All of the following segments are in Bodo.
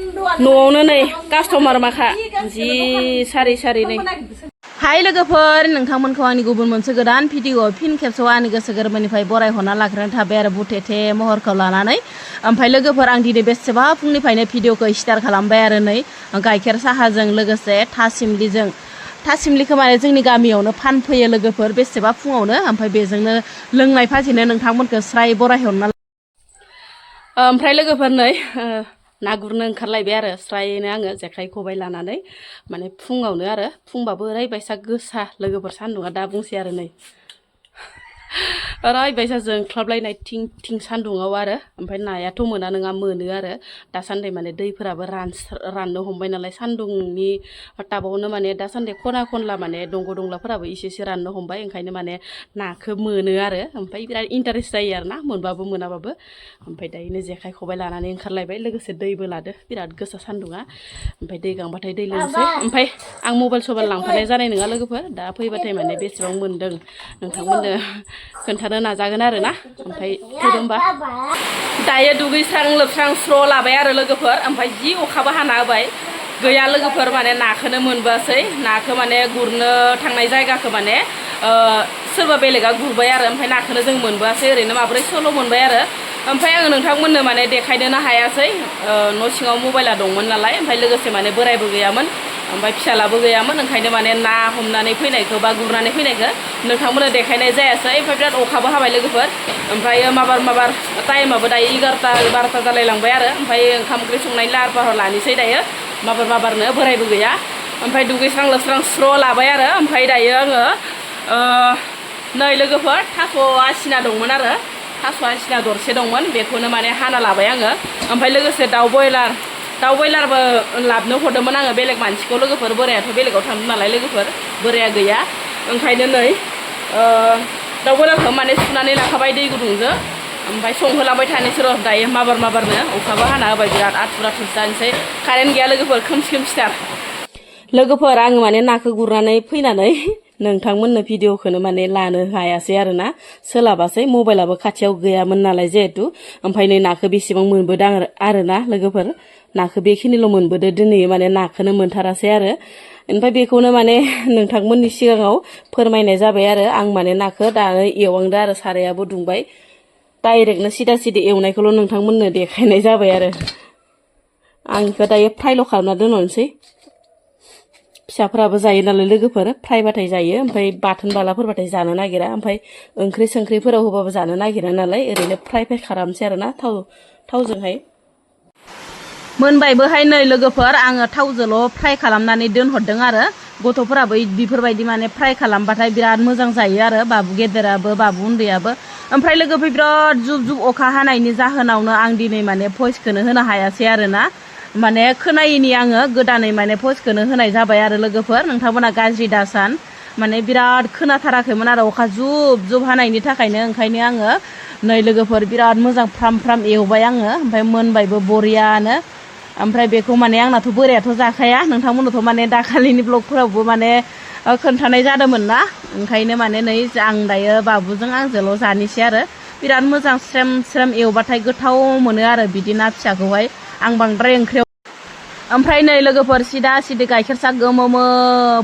न'आवनो नै कास्टमार माखा जि सारि सारि नै हाय लोगोफोर नोंथांमोनखौ आंनि गुबुन मोनसे गोदान भिडिअ फिन खेबसेयाव आंनि गोसो गोरबोनिफ्राय बरायहरना लाग्रोनाय थाबाय आरो बुथेथे महरखौ लानानै ओमफ्राय लोगोफोर आं दिनै बेसेबा फुंनिफ्रायनो भिडिअखौ स्टार्ट खालामबाय आरो नै गाइखेर साहाजों लोगोसे थासिमलिखौ माने जोंनि गामियावनो फानफैयो लोगोफोर बेसेबा फुङावनो ओमफ्राय बेजोंनो लोंनाय फाजिनो नोंथांमोनखौ स्राय बरायहरना ओमफ्राय लोगोफोर नै ना गुरनो ओंखारलायबाय आरो स्रायनो आङो जेखाइ खबाइ लानानै माने फुङावनो आरो फुंबाबो ओरैबायसा गोसा लोगोफोर सान्दुङा दा बुंसै आरो नै ओरैबायसा जोंख्लाबलायनाय थिं थिं सान्दुङाव आरो ओमफ्राय नायाथ' मोना नङा मोनो आरो दासान्दि माने दैफोराबो राननो हमबाय नालाय सान्दुंनि टाबावनो माने दासान्दि खना खनला माने दंग' दंलाफोराबो एसे एसे राननो हमबाय ओंखायनो माने नाखौ मोनो आरो ओमफ्राय बिराद इन्टारेस्ट जायो आरो ना मोनबाबो मोनाबाबो ओमफ्राय दायो जेखाइ खबाइ लानानै ओंखारलायबाय लोगोसे दैबो लादो बिराद गोसा सान्दुङा ओमफ्राय दै गांबाथाय दै लोंसै ओमफ्राय आं मबाइल सबाइल लांफानाय जानाय नङा लोगोफोर दा फैबाथाय माने बेसेबां मोनदों नोंथांमोननो खोन्थानो नाजागोन आरो ना ओमफ्राय फैदो होमबा दायो दुगैस्रां लोबस्रां स्र' लाबाय आरो लोगोफोर ओमफ्राय जि अखाबो हाना होबाय गैया लोगोफोर माने नाखौनो मोनबोआसै नाखौ माने गुरनो थांनाय जायगाखौ माने सोरबा बेलेगा गुरबाय आरो ओमफ्राय नाखौनो जों मोनबोआसै ओरैनो माब्रै सल' मोनबाय आरो ओमफ्राय आङो नोंथांमोननो माने देखायनोनो हायासै न' सिङाव मबाइला दंमोन नालाय ओमफ्राय लोगोसे माने बोरायबो गैयामोन ओमफ्राय फिसालाबो गैयामोन ओंखायनो माने ना हमनानै फैनायखौ बा गुरनानै फैनायखौ नोंथांमोननो देखायनाय जायासै ओमफ्राय बिराद अखाबो हाबाय लोगोफोर ओमफ्राय माबार टाइमाबो दायो 11ता 12ता जालायलांबाय आरो ओमफ्राय ओंखाम ओंख्रि संनायनि लाहार फाहार लानोसै दायो माबारनो बोरायबो गैया ओमफ्राय दुगैस्रां लोबस्रां स्र' लाबाय आरो ओमफ्राय दायो आङो नै लोगोफोर थास' आसिना दंमोन आरो थास' आसिना दरसे दंमोन बेखौनो माने हाना लाबाय आङो ओमफ्राय लोगोसे दाउ बयलारबो लाबनो हरदोंमोन आङो बेलेग मानसिखौ लोगोफोर बोरायाथ' बेलेगाव थांदों नालाय लोगोफोर बोराया गैया ओंखायनो नै दाउ बयलारखौ माने सुनानै लाखाबाय दै गुदुंजों ओमफ्राय संहोलांबाय थानोसै र' दायो माबारनो अखाबो हाना होबाय बिराद आथुर जानोसै कारेन्ट गैया लोगोफोर खोमसिथार लोगोफोर आङो माने नाखौ गुरनानै फैनानै नोंथांमोननो भिडिअखौनो माने लानो हायासै आरो ना सोलाबासै मबाइलाबो खाथियाव गैयामोन नालाय जिहेथु ओमफ्राय नै नाखौ बेसेबां मोनबोदों आरो ना लोगोफोर नाखौ बेखिनिल' मोनबोदो दिनै माने नाखौनो मोनथारासै आरो ओमफ्राय बेखौनो माने नोंथांमोननि सिगाङाव फोरमायनाय जाबाय आरो आं माने नाखौ दानो एवहांदो आरो सारायाबो दुंबाय डाइरेक्टनो सिदा एवनायखौल' नोंथांमोननो देखायनाय जाबाय आरो आं बेखौ दायो फ्रायल' खालामना दोनहरनोसै फिसाफोराबो जायो नालाय लोगोफोर फ्रायबाथाय जायो ओमफ्राय बाथोन बालाफोरबाथाय जानो नागिरा ओमफ्राय ओंख्रि संख्रिफोराव होबाबो जानो नागिरा नालाय ओरैनो फ्राय खालामसै आरो ना थावजोंहाय मोनबायबोहाय नै लोगोफोर आङो थावजोंल' फ्राय खालामनानै दोनहरदों आरो गथ'फोराबो बेफोरबायदि माने फ्राय खालामबाथाय बिराद मोजां जायो आरो बाबु गेदेराबो बाबु उन्दैयाबो ओमफ्राय लोगोफोर बिराद जुब अखा हानायनि जाहोनावनो आं दिनै माने भइसखौनो होनो हायासै आरो ना माने खोनायैनि आङो गोदानै माने भइसखौनो होनाय जाबाय आरो लोगोफोर नोंथांमोना गाज्रि दासान माने बिराद खोनाथाराखैमोन आरो अखा जुब हानायनि थाखायनो ओंखायनो आङो नै लोगोफोर बिराद मोजां फ्राम एवबाय आङो ओमफ्राय मोनबायबो बरियानो ओमफ्राय बेखौ माने आंनाथ' बोरायाथ' जाखाया नोंथांमोननोथ' माने दाखालिनि ब्लगफोरावबो माने खोन्थानाय जादोंमोन ना ओंखायनो माने नै आं दायो बाबुजों आंजोंल' जानोसै आरो बिराद मोजां स्रेम एवबाथाय गोथाव मोनो आरो बिदि ना फिसाखौहाय आं बांद्राय ओंख्रियाव ओमफ्राय नै लोगोफोर सिदा गाइखेर साहा गोमोमो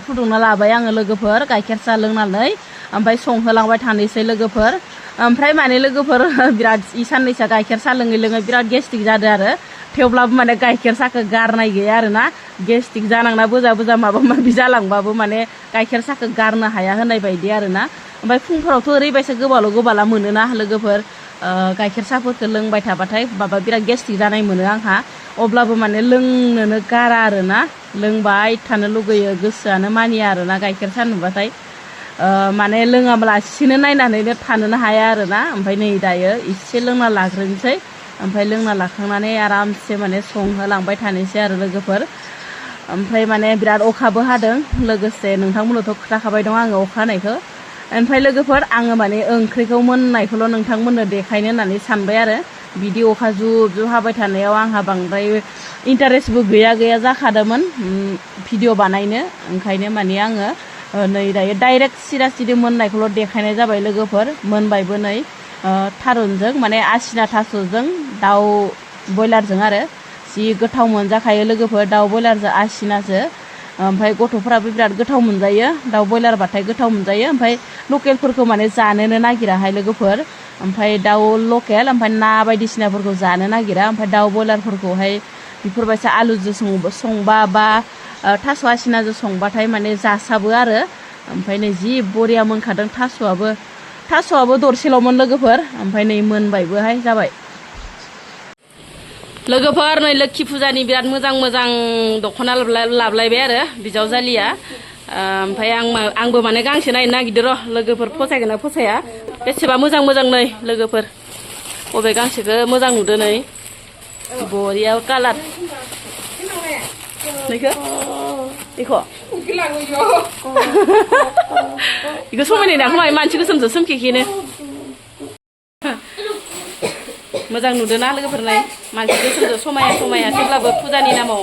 फुदुंना लाबाय आङो लोगोफोर गाइखेर साहा लोंनानै ओमफ्राय संहोलांबाय थानोसै लोगोफोर ओमफ्राय माने लोगोफोर बिराद साननैसो गाइखेर साहा लोङै बिराद गेस्ट्रिक जादों आरो थेवब्लाबो माने गाइखेर साहाखौ गारनाय गैया आरो ना गेस्ट्रिक जानांना बोजा माबा माबि जालांबाबो माने गाइखेर साहाखौ गारनो हाया होननाय बायदि आरो ना ओमफ्राय फुंफोरावथ' ओरैबायसा गोबाला मोनोना लोगोफोर गाइखेर साहाफोरखौ लोंबाय थाबाथाय माबा बिराद गेस्ट्रिक जानाय मोनो आंहा अब्लाबो माने लोंनोनो गारा आरो ना लोंबाय थानो लुगैयो गोसोआनो मानिया आरो ना गाइखेर साहा नुबाथाय माने लोङाब्लासिनो नायनानैनो थानोनो हाया आरो ना ओमफ्राय नै दायो एसे लोंना लाग्रोनोसै ओमफ्राय लोंना लाखांनानै आरामसे माने संहोलांबाय थानोसै आरो लोगोफोर ओमफ्राय माने बिराद अखाबो हादों लोगोसे नोंथांमोननोथ' खोथाखाबाय दं आङो अखा हानायखौ ओमफ्राय लोगोफोर आङो माने ओंख्रिखौ मोननायखौल' नोंथांमोननो देखायनो होननानै सानबाय आरो बिदि अखा जुब हाबाय थानायाव आंहा बांद्राय इन्टारेस्टबो गैया जाखादोंमोन भिडिअ बानायनो ओंखायनो माने आङो नै दायो डाइरेक्ट सिदा मोननायखौल' देखायनाय जाबाय लोगोफोर मोनबायबो नै थारुनजों माने आसिना थास'जों दाउ बयलारजों आरो जि गोथाव मोनजाखायो लोगोफोर दाउ बयलारजों आसिनाजों ओमफ्राय गथ'फोराबो बिराद गोथाव मोनजायो दाउ बयलारबाथाय गोथाव मोनजायो ओमफ्राय लकेलफोरखौ माने जानोनो नागिराहाय लोगोफोर ओमफ्राय दाउ लकेल ओमफ्राय ना बायदिसिनाफोरखौ जानो नागिरा ओमफ्राय दाउ बयलारफोरखौहाय बेफोरबायसा आलुजों संबा बा थास' आसिनाजों संबाथाय माने जासाबो आरो ओमफ्राय नै जि बरिया मोनखादों थास'आबो दरसेल'मोन लोगोफोर ओमफ्राय नै मोनबायबोहाय जाबाय लोगोफोर नै लोक्षि फुजानि बिराद मोजां दख'ना लाबलायबाय आरो बिजावजालिया ओमफ्राय आंबो माने गांसे नायनो नागिरदों र' लोगोफोर फसायगोन ना फसाया बेसेबा मोजां नै लोगोफोर बबे गांसेखौ मोजां नुदों नै बरिया कालार नैखो बेखौ बेखौ समायनाय ना खोमा मानसि गोसोमजों सोमखेखेनो मोजां नुदोंना लोगोफोरलाय मानसि गोसोमजों समाया थेवब्लाबो फुजानि नामाव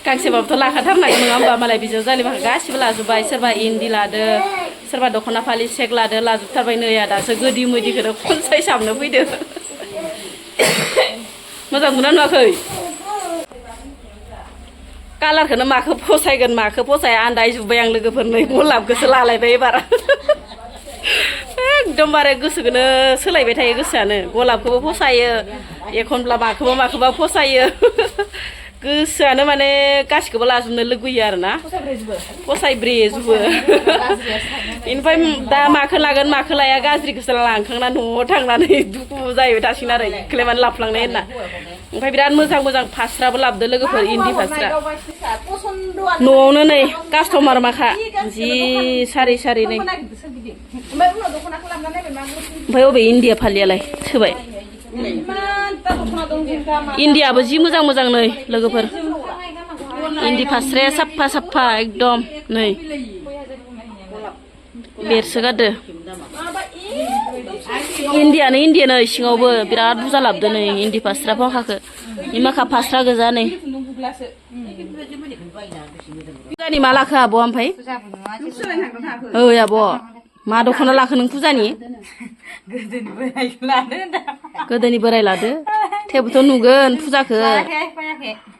गांसेबाबोथ' लाखाथारनांगौ नङा होमबा मालाय बिजावजालि गासिबो लाजोब्बाय सोरबा इन्दि लादो सोरबा दख'ना फालि सेक लादो लाजोबथारबाय नै दासो गोदि मोदिखौनो खनसाय साबनो फैदो मोजां नुना नुवाखै कालारखौनो माखौ फसायगोन माखौ फसाया आन्दायजोब्बाय आं लोगोफोर नै गलाबखौसो लालायबाय एबार एकदमबारे गोसोखौनो सोलायबाय थायो गोसोआनो गलाबखौबो फसायो एखनब्ला माखौबा फसायो गोसोआनो माने गासिखौबो लाजोबनो लुगैयो आरोना फसायब्रेजोबो बेनिफ्राय दा माखौ लागोन माखौ लाया गाज्रिखौसो लांखांना न'आव थांनानै दुखु जाहैबाय थासिगोन आरो इखौलाय मानो लाफ्लांनाय होनना ओमफ्राय बिराद मोजां फास्राबो लाबोदो लोगोफोर इन्दि फास्रा न'आवनो नै कास्टमार माखा जि सारि नै ओमफ्राय अबे इन्डिया फालियालाय थोबाय इन्डियाबो जि मोजां नै लोगोफोर इन्दि फास्राया साफा एकदम नै बेरसोगारदो इन्डियानो नै सिङावबो बिराद बुरजा लाबोदो नै इन्दि फास्रा फाखाखौ इमाखा फास्रा गोजा नै फुजानि मा लाखो आब' ओमफ्राय ओइ आब' मा दख'ना लाखो नों फुजानि गोदोनि बोराय लादो थेवबोथ' नुगोन फुजाखौ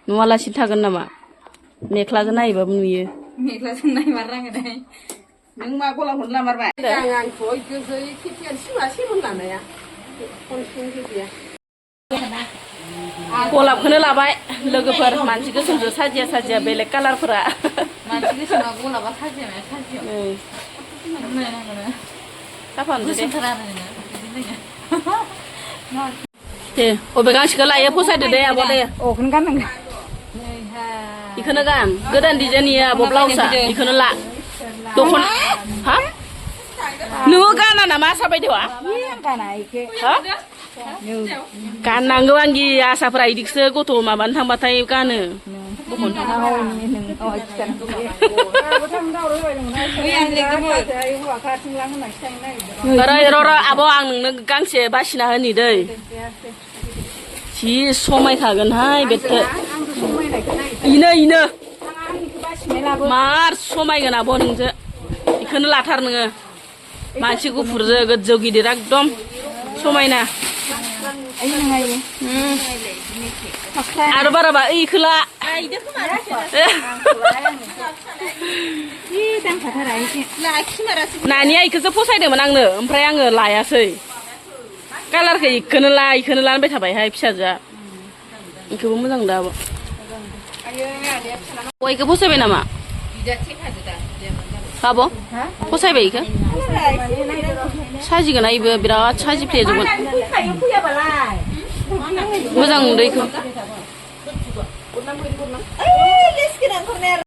नुवालासिनो थागोन नामा मेख्लाजों नायबाबो नुयो मेख्लाजों नायबा राङो नों मा गलाखौनो लामारबाय आंखौ गोजौ खेथियानो सिमासेमोन लानाया गलाबखौनो लाबाय लोगोफोर मानसि गोसोमजों साजिया बेलेग कालारफोरा मानसि गोसोमा गलाबा साजिया दे बबे गांसेखौ लायो फसायदो दे आब' दे अखौनो गाननांगोन बेखौनो गान गोदान डिजाइननि आब' ब्लाउसआ बेखौनो ला दख'ना हा नोङो गाना नामा आसाबायदोआ गाननांगौ आंगि आसाफोरा इदिखौसो गथ' माबानो थांबाथाय गानो र' आब' आं नोंनो गांसे बासिना होनि दै जि समायखागोनहाय बेखौ इनो मार समायगोन आब' नोंजो बेखौनो लाथार नोङो मानसि गुफुरजों गोजौ गिदिर एकदम समायना आरो बाराबा इखौ ला नानिया इखौसो फसायदोंमोन आंनो ओमफ्राय आङो लायासै कालारखौ इखौनो लानबाय थाबायहाय फिसाजोआ इखौबो मोजां दा आब' इखौ फसायबाय नामा आब' फसायबाय इखौ साजिगोन इबो बिराद साजिफ्लेजोबगोन मोजां नुदों इखौ